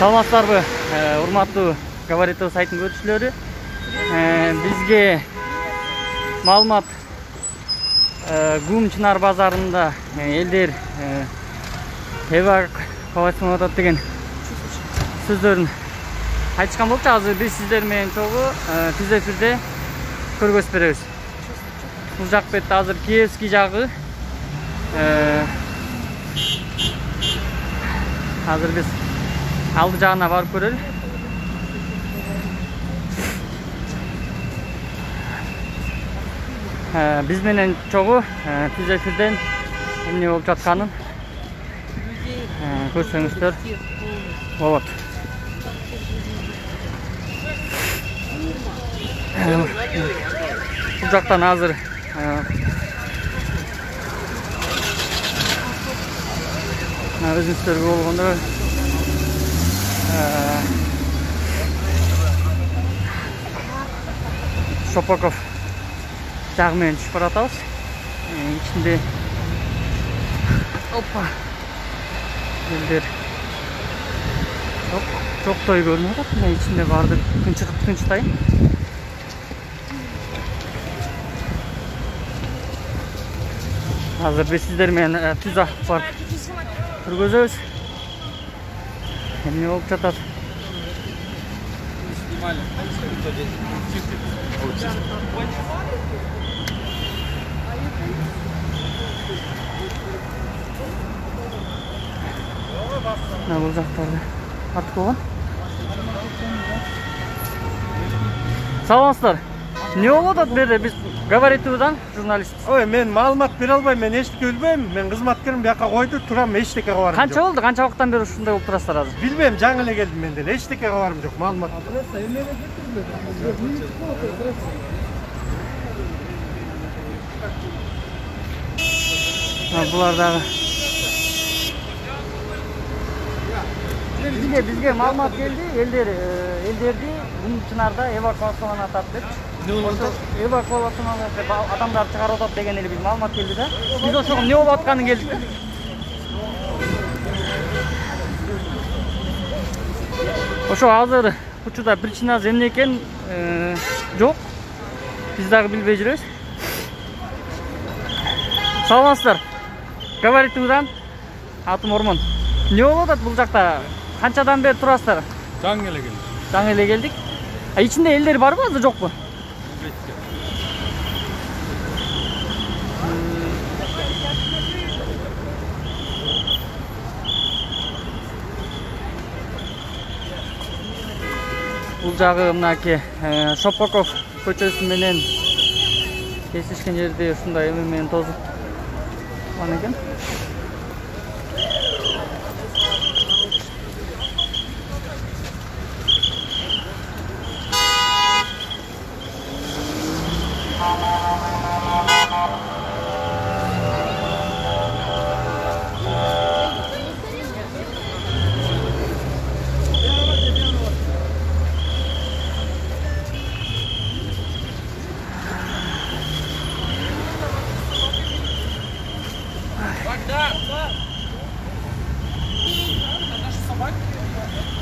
Саламатсыздарбы, урматтуу Говорит сайтын көрүүчүлөрү. Бизге маалымат Гум Чынар базарында элдер эвакуацияланып атат деген сөздөрүн айтышкан болчу. Азыр биз сиздер менен чогуу түз эфирде көргөзүп беребиз. Бул жак бетте азыр Киевский жагы. Азыр биз алды жагына барып көрөлү. Биз менен чогуу түз эфирден эмне болуп жатканын көрсөңүздөр болот. Бул жактан азыр өзүңүздөргө болгондой Шопаков жағы менен түшүп баратабыз. Ичинде элдер жоктой көрүнүп атат. Ичинде баардык тынчтай. Азыр биз сиздер менен түз акбар көргөзөбүз. Эмне болуп жатат? Бул жактарда артып койгон. Саламатсыздар. Эмне болуп атат берде? Биз Говоритуудан журналист. Ой, мен маалымат бере албайм, мен эчтеке билбейм. Мен кызматкерим бияка койду, турам, эчтеке кабарым жок. Канча болду? Канча вакыттан бери ушундай болуп турасыздар азыр? Билбейм, жаңы эле келдим менден. Эчтеке кабарым жок, маалымат. Булар дагы бизге маалымат келди. Элдерди Гум Чынарда эвакуацияланып атат деп. Эвакуацияланып адамдар чыгарып атат деген эле биз маалымат келди да. Биз ошого эмне болуп атканын келдик. Ошо азыр учурда причинасы эмне экен жок. Биз дагы билбей жүрөбүз. Саламатсыздар. Говоритуудан атым Ормон. Эмне болуп атат бул жакта? Канчадан бери турасыздар? Жаңы эле келдим. Жаңы эле келдик. Ичинде элдер барбы, азыр жокпу? Бул жагы мынакей Шопаков көчөсү менен кесишкен жерде ушундай эме менен тозуп калган экен.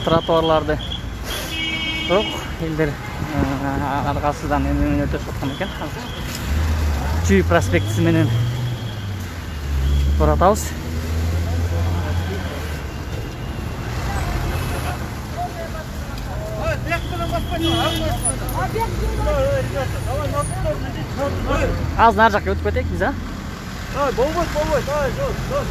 Тротуарларды жок, элдер аркасынан эме өтүп аткан экен. Чүй проспектиси менен баратабыз. Аз нары жакка өтүп кетейик биз, а? Болбойт, жок.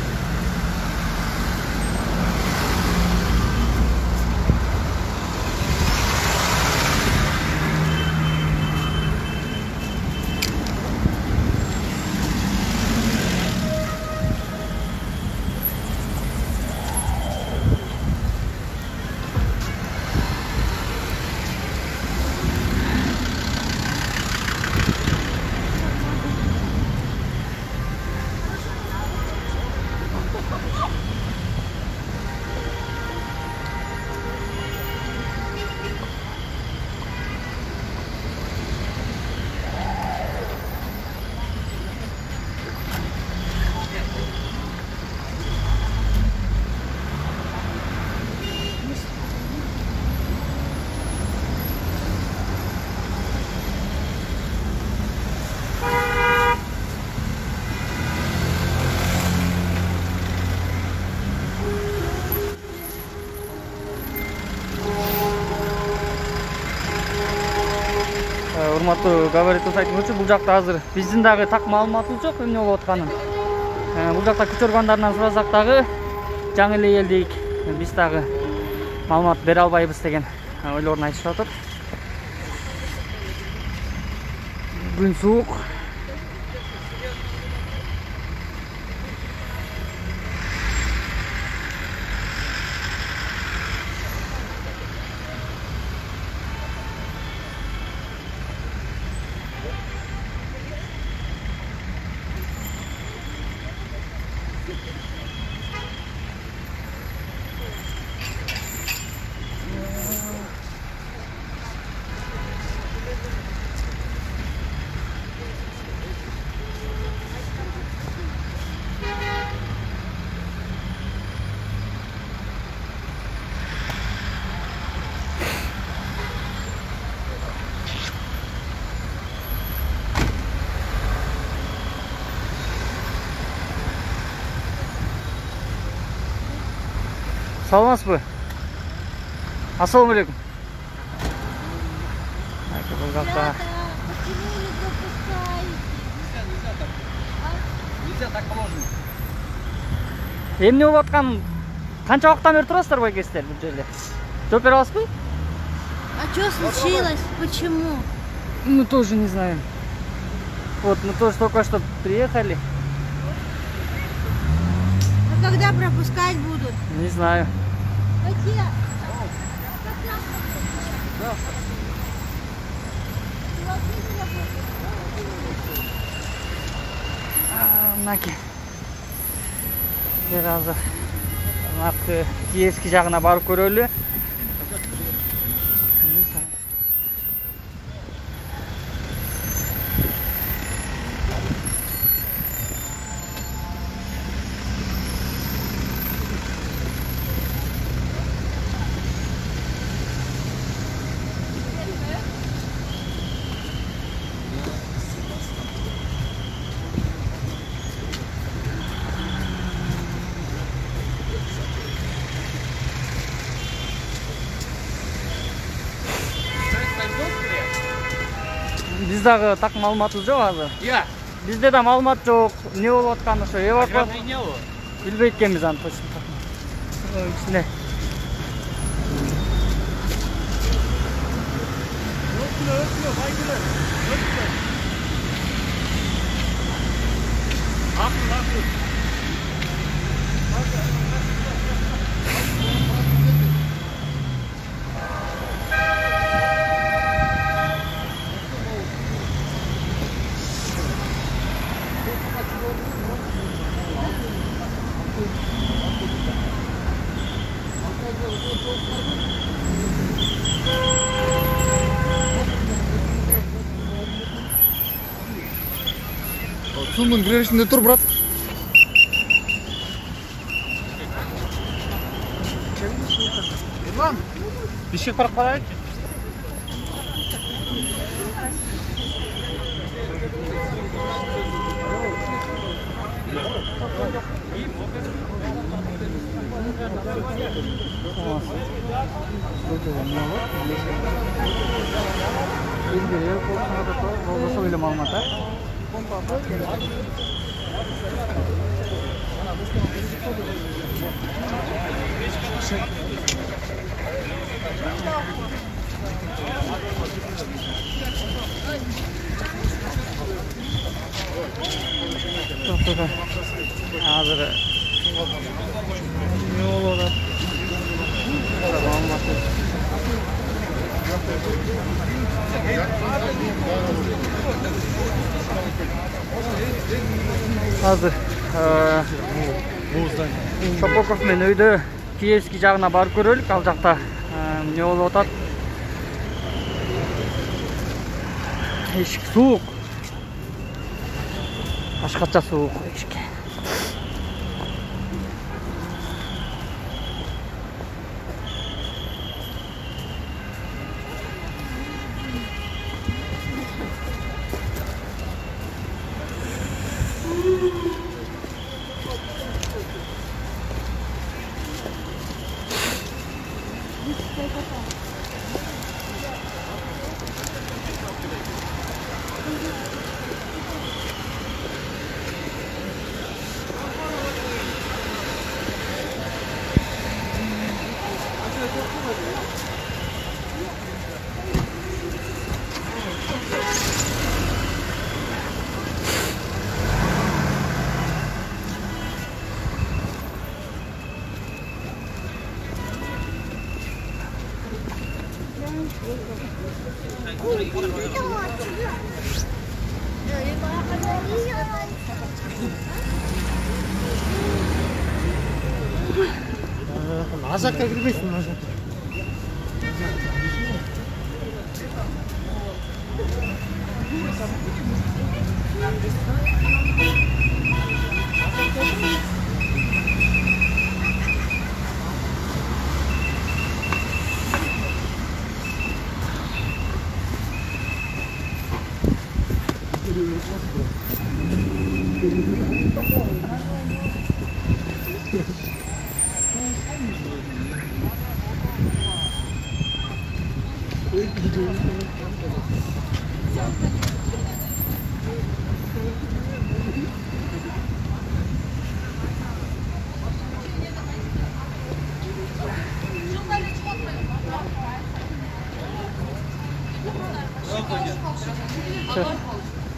саламаттуу габаритов айтмакчы, бул жакта азыр биздин дагы так маалыматыбыз жок эмне болуп атканын. Бул жакта күч органдарынан сурасак дагы жаңы эле келдик. Биз дагы маалымат бере албайбыз деген ойлорун айтышып атат. Күн суук. Саламатсызбы? Ассаламу алейкум. Бул жакта Нельзя, так положено. эмне болуп атканын канча убакыттан бери турасыздар байкесиздер бул жерде? Жооп бере аласызбы? А что случилось? Почему? Мы тоже не знаем. Вот, мы тоже только что приехали. А когда пропускать будут? Не знаю. Какие? Мынаки. Бир азыр Киевский жагына барып көрөлү. Биз дагы так маалыматыбыз жок азыр. Я. Бизде да маалымат жок. Эмне болуп атканы ошо эвакуация Не было. билбейт экенбиз аны точно. Ичинде. Сумның кірерішінде тұр, брат. Ерлан, бешек барып қарайық. Hazır. Ne olur? Hazır. Шопоков мен өйдө Киевский жагына барып көрөлүк. Ал жакта эмне болуп атат? Эшик суук. Башкача суук эшикке. Aşakka girmesin aşakka.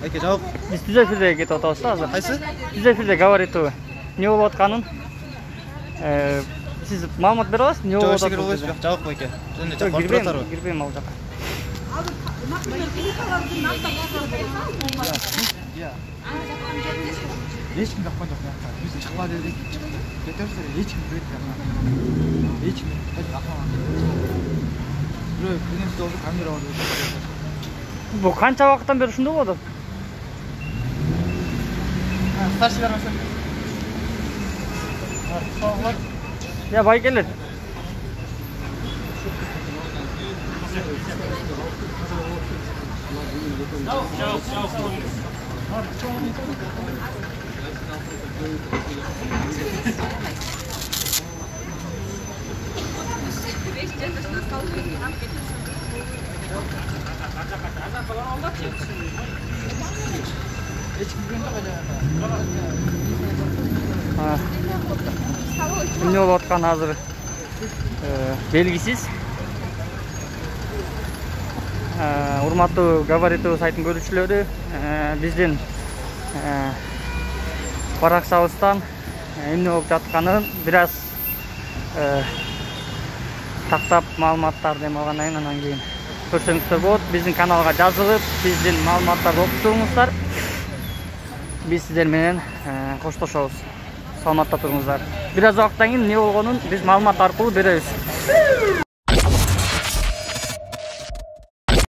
Aka жауап. Biz düz efirde ketip atабыз da azыр. Қайсы? Düz efirde говориту не болуп атканын siz маалымат бере аласыз, не болуп Жауап атат? шекер болбойсуз, жауап байке. Жөнүндө жак барып Кирбейм, турат. кирбейм ал жака. Ешкім жакпан жок мына жака. Биз чыкпа дедик. Кетебиздер, ешким кирет жака. Ешким акмаган. Бирөө биринчи жолду камера бар деп. Bu kança vaqtdan beri ушундай болуп атат? Старший бармасам. Ya bay gelir. Ne olup atkаны азыр белгисиз. Урматтуу габаритүү сайттын көрүүчүлөрү, биздин баракчабыздан эмне болуп жатканын бир аз тактап маалыматтарды эме алгандан анан кийин көрсөңүздөр болот. Биздин каналга жазылып, биздин маалыматтарды окуп туруңуздар. Биз сиздер менен коштошобуз. Саламатта туруңуздар. Бир аз убакыттан кийин эмне болгонун биз маалымат аркылуу беребиз.